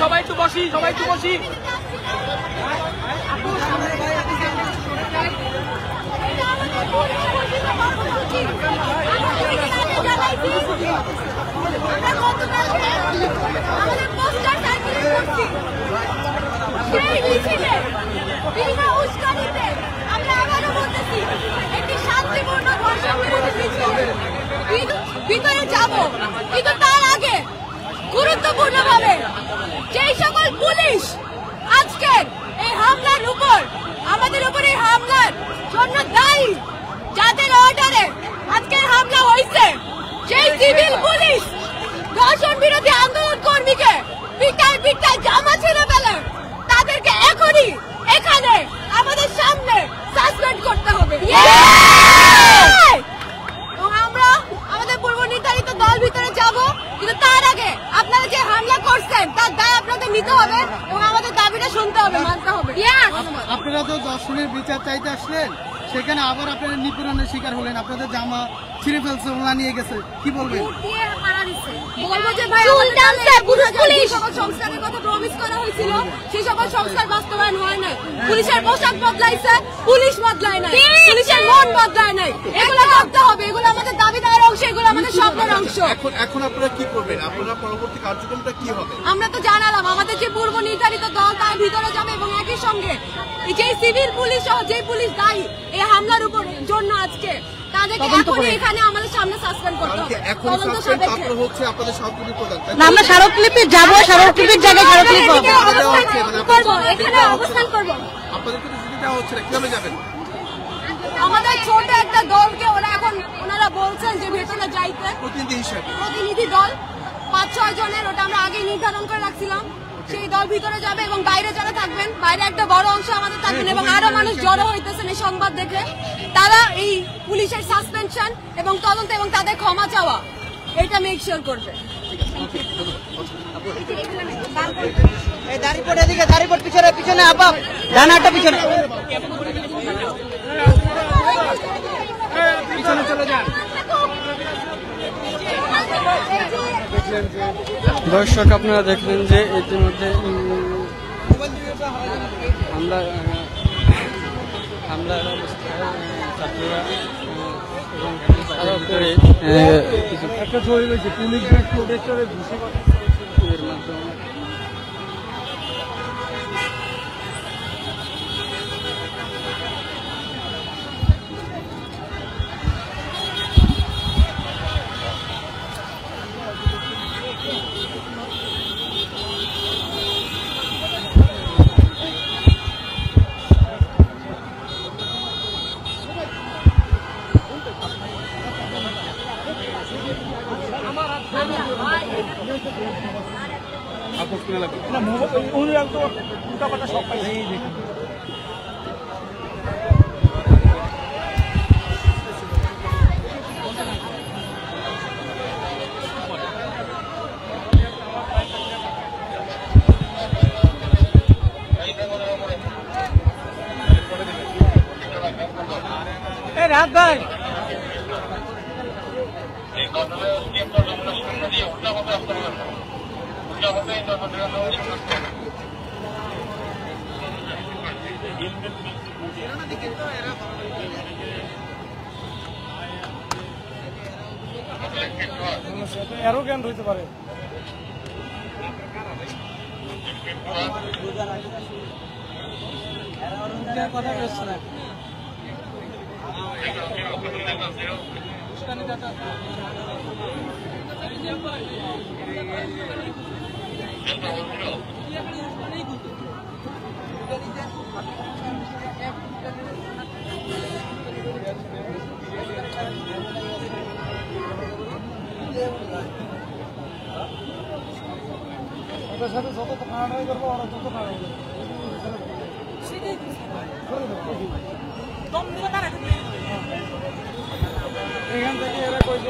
সবাই একটু বসি, সবাই একটু বসি। ভিতরে যাব, কিন্তু তার আগে গুরুত্বপূর্ণ ভাবে যেই সকল পুলিশ আজকে এই হামলার উপর, আমাদের উপর এই হামলার জন্য দায়ী, যাদের অর্ডারে আজকের হামলা হয়েছে, সেই সিভিল পুলিশ ধর্ষণ বিরোধী আন্দোলন কর্মীকে পিটায় পিটায় জামা ছেড়ে ফেলে, তাদেরকে এখনই এখানে আমাদের সামনে সাসপেন্ড করতে হবে। আমরা আমাদের পূর্ব নির্ধারিত দল ভিতরে যাব, কিন্তু তার আগে আপনারা যে হামলা করছেন তার দায় আপনাদের নিতে হবে এবং আমাদের দাবিটা শুনতে হবে, মানতে হবে। আপনারা তো দর্শনের বিচার চাইতে আসলেন, সেখানে আবার আপনারা নিপীড়নের শিকার হলেন, আপনাদের জামা ছিঁড়ে ফেলছে, ওলা নিয়ে গেছে, কি বলবেন? বলবো যে ভাই সকল সংস্কারের কথা প্রমিস করা হয়েছিল, সেই সকল সংস্কার বাস্তবায়ন হয় নাই। পুলিশের পোশাক বদলাইছে, পুলিশ বদলায় নাই, পুলিশের মন বদলায় নাই। এগুলো করতে হবে, এগুলো আমাদের দাবি দেওয়ার অংশ, এগুলো আমাদের স্বপ্নের অংশ। এখন আপনারা কি করবেন? আপনারা পরবর্তী কার্যক্রমটা কি হবে? আমরা তো জানালাম আমাদের যে পূর্ব নির্ধারিত দল তার ভিতরে যাবে এবং একই সঙ্গে যে সিভিল পুলিশ সহ যে পুলিশ দায়ী এই হামলার উপর জন্য আজকে তাদেরকে এখনই এখানে আমাদের সামনে সাসপেন্ড করতে হবে। তদন্ত সাপেক্ষে হচ্ছে আপনাদের স্মারকলিপি প্রদান। না, আমরা স্মারকলিপি যাব, স্মারকলিপির জায়গায় স্মারকলিপি করব, এখানে অবস্থান করব। আপনাদেরকে তো ছুটি দেওয়া হচ্ছে না, কিভাবে যাবেন? আমাদের ছোট একটা দলকে ওনারা বলছেন যে ভেতরে যাইতে, প্রতিনিধি দল 5-6 জনের, ওটা আমরা আগে নির্ধারণ করে রাখছিলাম। সেই দল ভিতরে যাবে এবং বাইরে যারা থাকবেন, বাইরে একটা বড় অংশ আমাদের থাকবেন এবং আরো মানুষ জড়ো হইতেছেন এই সংবাদ দেখে, তারা এই পুলিশের সাসপেনশন এবং তদন্ত এবং তাদের ক্ষমা চাওয়া এটা মেক শিওর করবে। পিছনে আপাপ ডানাটা পিছনে পিছনে চলে যান। দর্শক, আপনারা দেখলেন যে ইতিমধ্যে হামলার অবস্থায় ছাত্ররা একটা ছবি রয়েছে, পুলিশ প্রোটেক্টরে ঘুষি এর মাধ্যমে রাত ভাই অ্যারোগ্যান্ট হইতে পারে। কথা বলছে না ওদের সাথে যত টানাটানি করবো ওরা তত টানাটানি করবো। এখান থেকে এরা কইল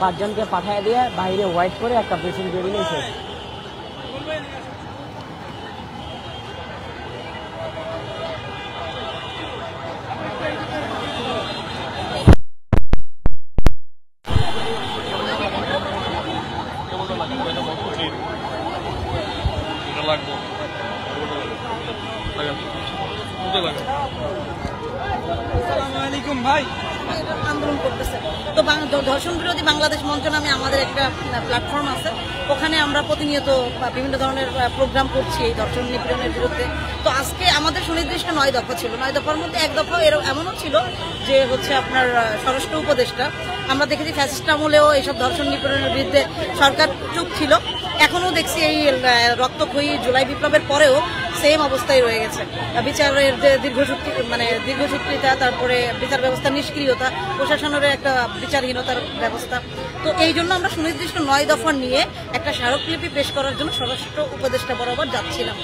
পাঁচজনকে পাঠিয়ে দিয়ে বাইরে ওয়েট করে একটা পেশেন্ট বেরিয়ে শেষ। ভাই আন্দোলন করতেছে তো ধর্ষণ বিরোধী বাংলাদেশ মঞ্চ নামে আমাদের একটা প্ল্যাটফর্ম আছে, ওখানে আমরা প্রতিনিয়ত বিভিন্ন ধরনের প্রোগ্রাম করছি এই ধর্ষণ নিপীড়নের বিরুদ্ধে। তো আজকে আমাদের সুনির্দিষ্ট 9 দফা ছিল, 9 দফার মধ্যে এক দফা এমনও ছিল যে হচ্ছে আপনার স্বরাষ্ট্র উপদেষ্টা, আমরা দেখেছি ফ্যাসিস্ট আমলেও এইসব ধর্ষণ নিপীড়নের বিরুদ্ধে সরকার চুপ ছিল, এখনো দেখছি এই রক্তক্ষয়ী জুলাই বিপ্লবের পরেও সেম অবস্থায় রয়ে গেছে। বিচারের যে দীর্ঘসূত্রিতা, তারপরে বিচার ব্যবস্থার নিষ্ক্রিয়তা, প্রশাসনের একটা বিচারহীনতার ব্যবস্থা। তো এই জন্য আমরা সুনির্দিষ্ট 9 দফা নিয়ে একটা স্মারকলিপি পেশ করার জন্য স্বরাষ্ট্র উপদেষ্টা বরাবর যাচ্ছিলাম।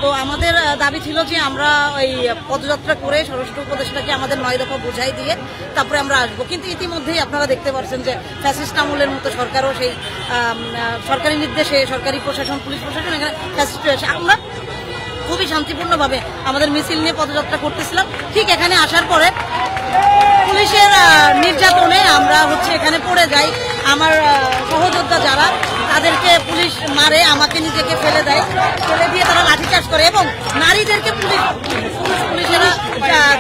তো আমাদের দাবি ছিল যে আমরা ওই পদযাত্রা করে স্বরাষ্ট্র উপদেষ্টাকে আমাদের 9 দফা বোঝাই দিয়ে তারপরে আমরা আসবো। কিন্তু ইতিমধ্যেই আপনারা দেখতে পাচ্ছেন যে ফ্যাসিস্ট আমলের মতো সরকারও সেই সরকারি নির্দেশে সরকারি প্রশাসন, পুলিশ প্রশাসন এখানে ফ্যাসিস্ট হয়েছে। আমরা খুবই শান্তিপূর্ণভাবে আমাদের মিছিল নিয়ে পদযাত্রা করতেছিলাম, ঠিক এখানে আসার পরে পুলিশের নির্যাতনে আমরা এখানে পড়ে যাই। আমার সহযোদ্ধা যারা, তাদেরকে পুলিশ মারে, আমাকে নিজেকে ফেলে দেয়, ফেলে দিয়ে তারা লাঠিচার্জ করে এবং নারীদেরকে পুলিশেরা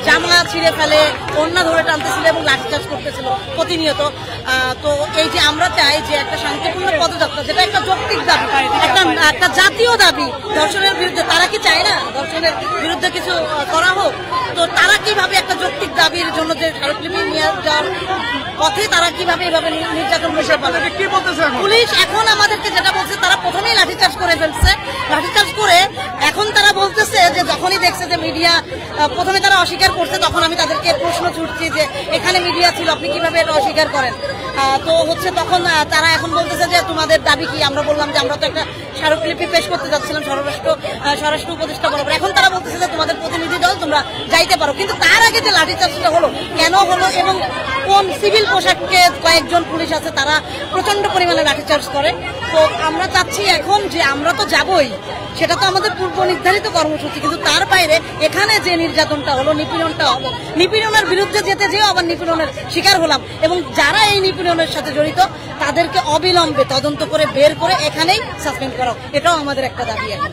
জামা ছিঁড়ে ফেলে, ওড়না ধরে টানতেছিল এবং লাঠিচার্জ করতেছিল প্রতিনিয়ত। তো এই যে আমরা চাই যে একটা শান্তিপূর্ণ পদযাত্রা, যেটা একটা যৌক্তিক দাবি, একটা জাতীয় দাবি ধর্ষণের বিরুদ্ধে, তারা কি চায় না ধর্ষণের বিরুদ্ধে কিছু করা হোক? তো তারা কিভাবে একটা যৌক্তিক দাবির জন্য যে স্মারকলিপি নিয়ে যাওয়ার পথে তারা কিভাবে এভাবে নির্যাতন বসে পাবে? পুলিশ এখন আমাদেরকে যেটা বলছে, তারা প্রথমেই লাঠিচার্জ করে ফেলছে, লাঠিচার্জ করে এখন তারা বলতেছে যে যখনই দেখছে যে মিডিয়া, প্রথমে তারা অস্বীকার করছে, তখন আমি তাদেরকে প্রশ্ন ছুটছি যে এখানে মিডিয়া ছিল, আপনি কিভাবে এটা অস্বীকার করেন? তো তখন তারা এখন বলতেছে যে তোমাদের দাবি কি? আমরা বললাম যে আমরা তো একটা স্মারকলিপি পেশ করতে যাচ্ছিলাম স্বরাষ্ট্র উপদেষ্টা বরাবর, এখন তারা বলতেছে যে তোমাদের প্রতিনিধি দল তোমরা যাইতে পারো। কিন্তু তার আগে যে লাঠিচার্জটা হলো, কেন হলো এবং কোন সিভিল পোশাককে কয়েকজন পুলিশ আছে তারা প্রচন্ড পরিমাণে লাঠিচার্জ করে। তো আমরা চাচ্ছি এখন যে আমরা তো যাবই, সেটা তো আমাদের পূর্ব নির্ধারিত কর্মসূচি, কিন্তু তার বাইরে এখানে যে নির্যাতনটা হলো, নিপীড়নটা হলো, নিপীড়নের বিরুদ্ধে যেতে যেও আবার নিপীড়নের শিকার হলাম এবং যারা এই নিপীড়নের সাথে জড়িত তাদেরকে অবিলম্বে তদন্ত করে বের করে এখানেই সাসপেন্ড করা, এটাও আমাদের একটা দাবি। এখন